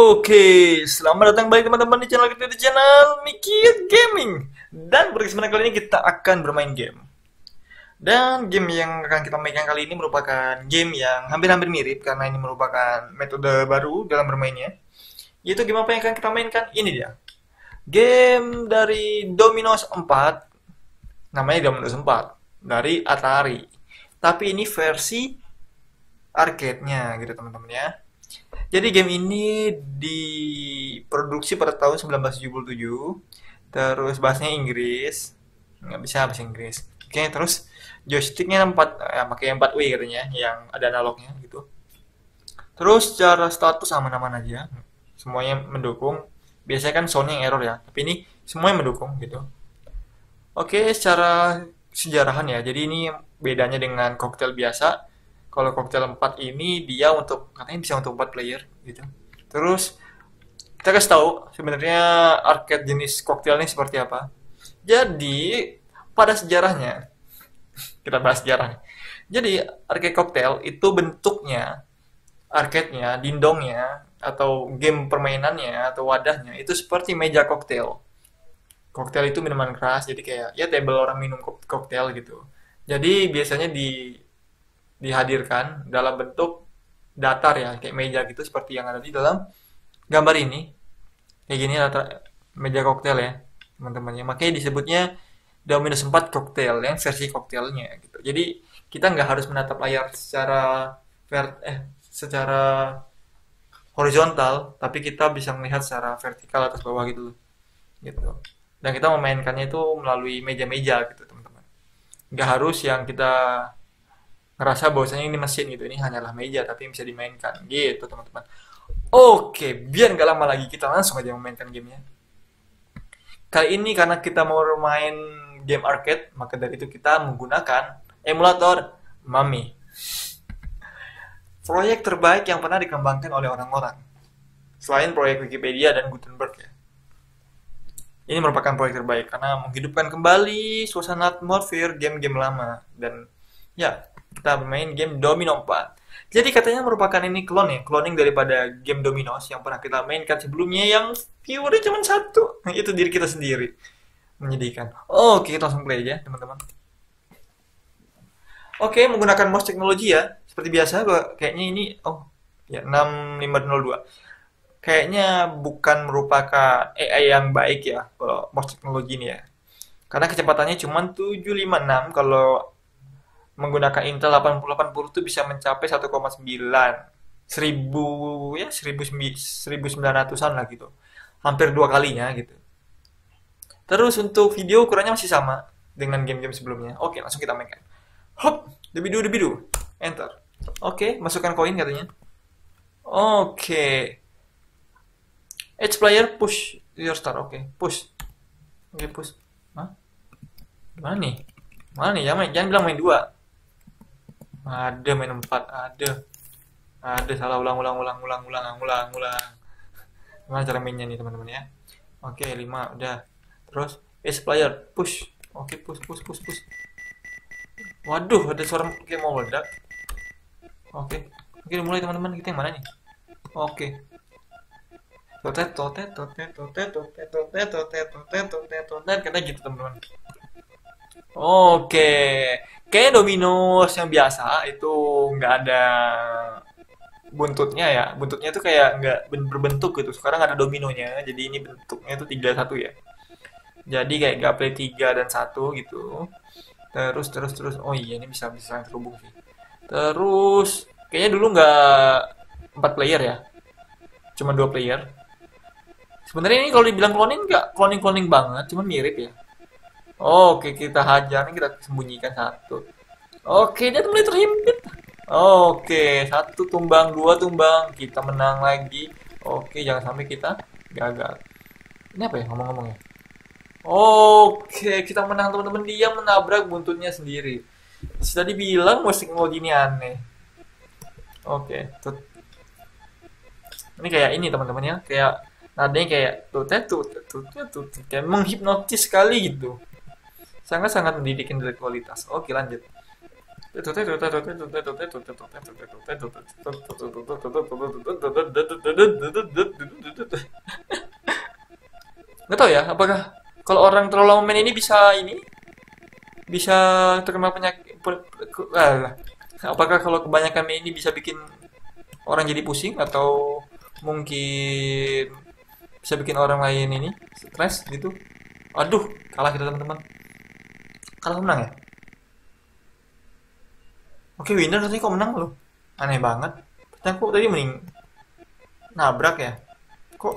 Oke, selamat datang balik teman-teman di channel kita, di channel Mikir Gaming. Dan pada kesempatan kali ini kita akan bermain game. Dan game yang akan kita mainkan kali ini merupakan game yang hampir-hampir mirip karena ini merupakan metode baru dalam bermainnya. Yaitu game apa yang akan kita mainkan? Ini dia. Game dari Dominos 4. Namanya Dominos 4 dari Atari. Tapi ini versi arcade-nya gitu teman-teman ya. Jadi game ini diproduksi pada tahun 1977. Terus bahasanya Inggris. Nggak bisa bahasa Inggris. Oke, terus joysticknya 4, pakai 4W katanya, yang ada analognya gitu. Terus secara status aman-aman aja. Semuanya mendukung. Biasanya kan Sony yang error ya, tapi ini semuanya mendukung gitu. Oke, secara sejarahan ya. Jadi ini bedanya dengan koktail biasa. Kalau koktail 4 ini dia untuk katanya bisa untuk 4 player gitu. Terus kita kasih tahu sebenarnya arcade jenis koktail ini seperti apa. Jadi pada sejarahnya kita bahas sejarahnya. Jadi arcade koktail itu bentuknya arcade-nya, dindongnya atau game permainannya atau wadahnya itu seperti meja koktail. Koktail itu minuman keras, jadi kayak ya table orang minum koktail gitu. Jadi biasanya dihadirkan dalam bentuk datar ya, kayak meja gitu seperti yang ada di dalam gambar ini. Kayak gini meja koktail ya, teman-temannya. Makanya disebutnya Dominus 4 koktail yang versi koktailnya gitu. Jadi kita nggak harus menatap layar secara horizontal, tapi kita bisa melihat secara vertikal atas bawah gitu loh. Gitu. Dan kita memainkannya itu melalui meja-meja gitu, teman-teman. Nggak harus yang kita ngerasa bahwasanya ini mesin gitu, ini hanyalah meja tapi bisa dimainkan gitu teman-teman. Oke, biar nggak lama lagi kita langsung aja memainkan gamenya. Kali ini karena kita mau main game arcade, maka dari itu kita menggunakan emulator Mami, proyek terbaik yang pernah dikembangkan oleh orang-orang selain proyek Wikipedia dan Gutenberg ya. Ini merupakan proyek terbaik karena menghidupkan kembali suasana atmosfer game-game lama. Dan ya, kita bermain game Domino 4. Jadi katanya merupakan ini cloning daripada game Dominos yang pernah kita mainkan sebelumnya yang viewernya cuma satu, itu diri kita sendiri. Menyedihkan. Oke, kita langsung play aja teman-teman. Oke, menggunakan mouse teknologi ya. Seperti biasa, kayaknya ini, ya 6502. Kayaknya bukan merupakan AI yang baik ya, kalau mouse teknologi ini ya. Karena kecepatannya cuma 756, kalau menggunakan Intel 8080 itu bisa mencapai 1,9 1000 ya 1900-an lah gitu. Hampir dua kalinya gitu. Terus untuk video ukurannya masih sama dengan game-game sebelumnya. Oke, langsung kita mainkan. Hop, debidu. Enter. Oke, masukkan koin katanya. Oke. Each player push your star. Oke, push. Oke, push. Hah? Mana nih? Mana nih? Jangan bilang main 2. Ada main 4, ada salah ulang. Gimana cara mainnya nih teman-teman ya? Oke, 5 udah. Terus ace player push. Oke, push. Waduh, ada suara kayak mau meledak. Oke, mulai teman-teman, kita yang mana nih? Oke. Totet, kata gitu teman-teman. Oke, kayak Domino's yang biasa itu nggak ada buntutnya ya. Buntutnya itu kayak nggak berbentuk gitu. Sekarang ada dominonya, jadi ini bentuknya itu 3-1 ya. Jadi kayak gaple 3 dan 1 gitu. Terus. Oh iya, ini bisa terhubung sih. Terus kayaknya dulu nggak 4 player ya, cuma 2 player. Sebenarnya ini kalau dibilang cloning nggak cloning banget, cuma mirip ya. Oke, kita hajar, kita sembunyikan 1. Oke, dia mulai terhimpit. Oke, 1 tumbang, 2 tumbang, kita menang lagi. Oke, jangan sampai kita gagal. Ini apa ya ngomong-ngomongnya? Oke, kita menang teman-teman. Dia menabrak buntutnya sendiri. Sudah dibilang musik teknologi ini aneh. Oke, ini kayak ini teman-teman ya, kayak nadanya kayak tut, kayak menghipnotis sekali gitu. Sangat-sangat mendidik intelektualitas. Oke, lanjut. Nggak tahu ya, apakah kalau orang terlalu lama main ini bisa terkena penyakit apakah kalau kebanyakan main ini bisa bikin orang jadi pusing atau mungkin bisa bikin orang lain ini stres gitu. Aduh, kalah kita teman-teman. Kalah menang ya? Oke, winner tadi kok menang loh. Aneh banget. Ternyata kok tadi mending nabrak ya. Kok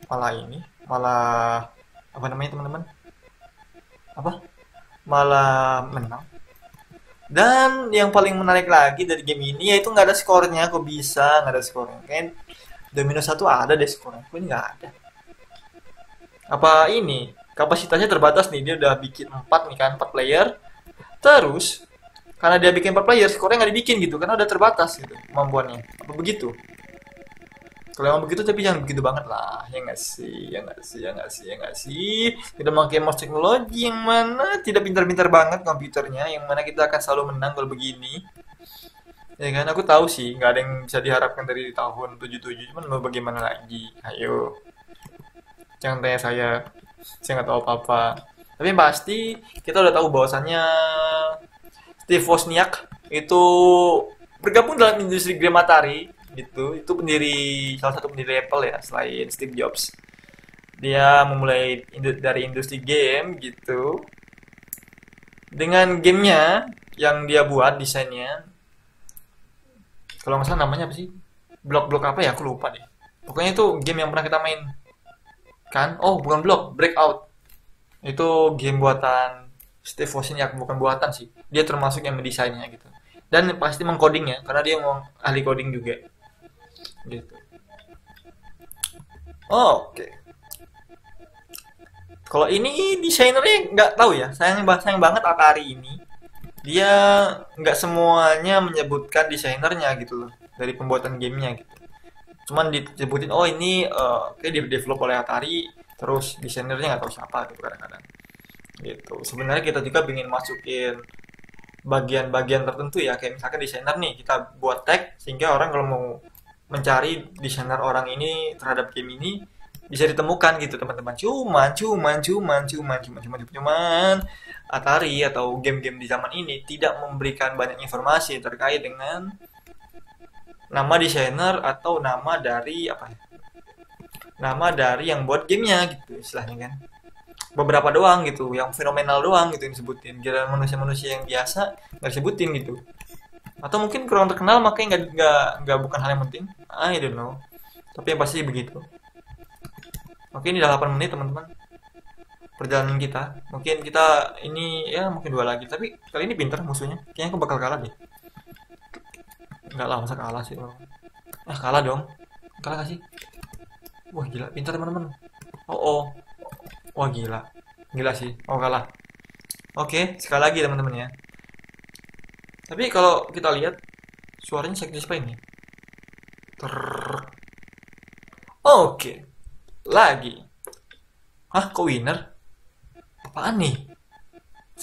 malah ini? Malah apa namanya teman-teman? Apa? Malah menang. Dan yang paling menarik lagi dari game ini yaitu nggak ada skornya. Kok bisa nggak ada skornya? Kan Domino satu ada deh skornya. Kok ini nggak ada? Apa ini? Kapasitasnya terbatas nih. Dia udah bikin 4 nih kan, 4 player. Terus karena dia bikin 4 player, skornya nggak dibikin gitu karena udah terbatas gitu kemampuannya. Apa begitu? Kalau emang begitu tapi jangan begitu banget lah, ya nggak sih, ya nggak sih, ya nggak sih, ya nggak sih. Kita pakai mouse teknologi yang mana tidak pintar-pintar banget komputernya, yang mana kita akan selalu menang kalau begini. Ya kan, aku tahu sih, nggak ada yang bisa diharapkan dari tahun 77, cuman mau bagaimana lagi? Ayo, jangan tanya saya nggak tahu apa-apa. Tapi yang pasti kita udah tahu bahwasannya Steve Wozniak itu bergabung dalam industri game Atari gitu. Itu salah satu pendiri Apple ya selain Steve Jobs. Dia memulai dari industri game gitu. Dengan gamenya yang dia buat desainnya, kalau nggak salah namanya apa sih? Blok-blok apa ya? Aku lupa deh. Pokoknya itu game yang pernah kita main kan? Oh, bukan blok, Breakout. Itu game buatan Steve Wozniak, bukan buatan sih. Dia termasuk yang mendesainnya gitu. Dan pasti mengcodingnya, karena dia mau ahli coding juga. Gitu. Oke. Kalau ini desainernya nggak tahu ya. Sayang banget Atari ini. Dia nggak semuanya menyebutkan desainernya gitu loh. Dari pembuatan gamenya gitu. Cuman disebutin, oh ini kayak di develop oleh Atari. Terus desainernya nggak tahu siapa gitu kadang-kadang. Gitu. Sebenarnya kita juga ingin masukin bagian-bagian tertentu ya, kayak misalkan desainer nih kita buat tag sehingga orang kalau mau mencari desainer orang ini terhadap game ini bisa ditemukan gitu teman-teman. Cuman Atari atau game-game di zaman ini tidak memberikan banyak informasi terkait dengan nama desainer atau nama dari apa ya, nama dari yang buat gamenya gitu istilahnya kan. Beberapa doang gitu, yang fenomenal doang gitu yang disebutin. Giliran manusia-manusia yang biasa nggak disebutin gitu. Atau mungkin kurang terkenal makanya nggak bukan hal yang penting. I don't know. Tapi yang pasti begitu. Oke, ini udah 8 menit teman-teman. Perjalanan kita. Mungkin kita ini ya mungkin 2 lagi. Tapi kali ini pintar musuhnya. Kayaknya aku bakal kalah deh. Nggak lah, masa kalah sih. Ah, kalah dong. Kalah gak sih? Wah, gila. Pintar teman-teman. Oh. Wah gila, gila sih. Oh kalah. Oke, sekali lagi teman-teman ya. Tapi kalau kita lihat suaranya satisfying nih. Ter. Oke, lagi. Hah, kok winner? Apaan nih?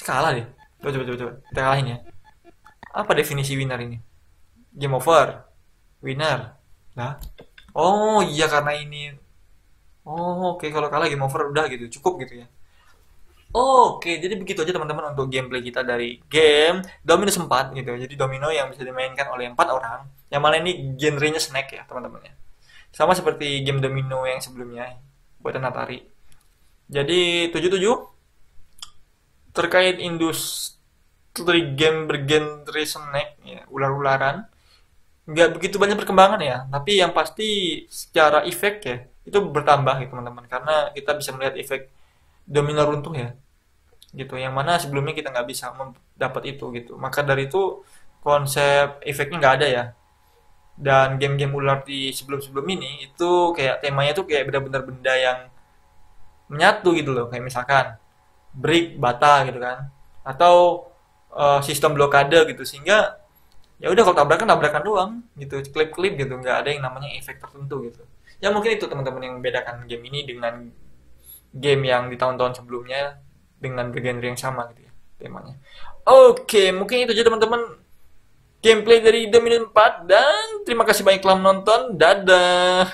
Kalah deh. Coba. Kita kalahin ya. Apa definisi winner ini? Game over. Winner. Nah. Oh iya karena ini. Oh, oke kalau kalah game over udah gitu, cukup gitu ya. Oke, jadi begitu aja teman-teman untuk gameplay kita dari game Domino 4 gitu. Jadi domino yang bisa dimainkan oleh 4 orang. Yang mana ini genrenya snack ya, teman-teman ya. Sama seperti game domino yang sebelumnya buatan Atari. Jadi 77 terkait industri game bergenre snack ya, ular-ularan nggak begitu banyak perkembangan ya, tapi yang pasti secara efek ya itu bertambah gitu teman-teman, karena kita bisa melihat efek domino runtuh ya, gitu. Yang mana sebelumnya kita nggak bisa dapat itu gitu. Maka dari itu konsep efeknya nggak ada ya. Dan game-game ular di sebelum-sebelum ini itu kayak temanya tuh kayak benar-benar benda yang menyatu gitu loh, kayak misalkan brick bata gitu kan, atau sistem blokade gitu, sehingga ya udah kalau tabrakan doang gitu, klip-klip gitu, nggak ada yang namanya efek tertentu gitu. Ya mungkin itu teman-teman yang membedakan game ini dengan game yang di tahun-tahun sebelumnya dengan bergenre yang sama gitu ya temanya. Oke, mungkin itu aja teman-teman gameplay dari Dominion 4 dan terima kasih banyak telah menonton. Dadah.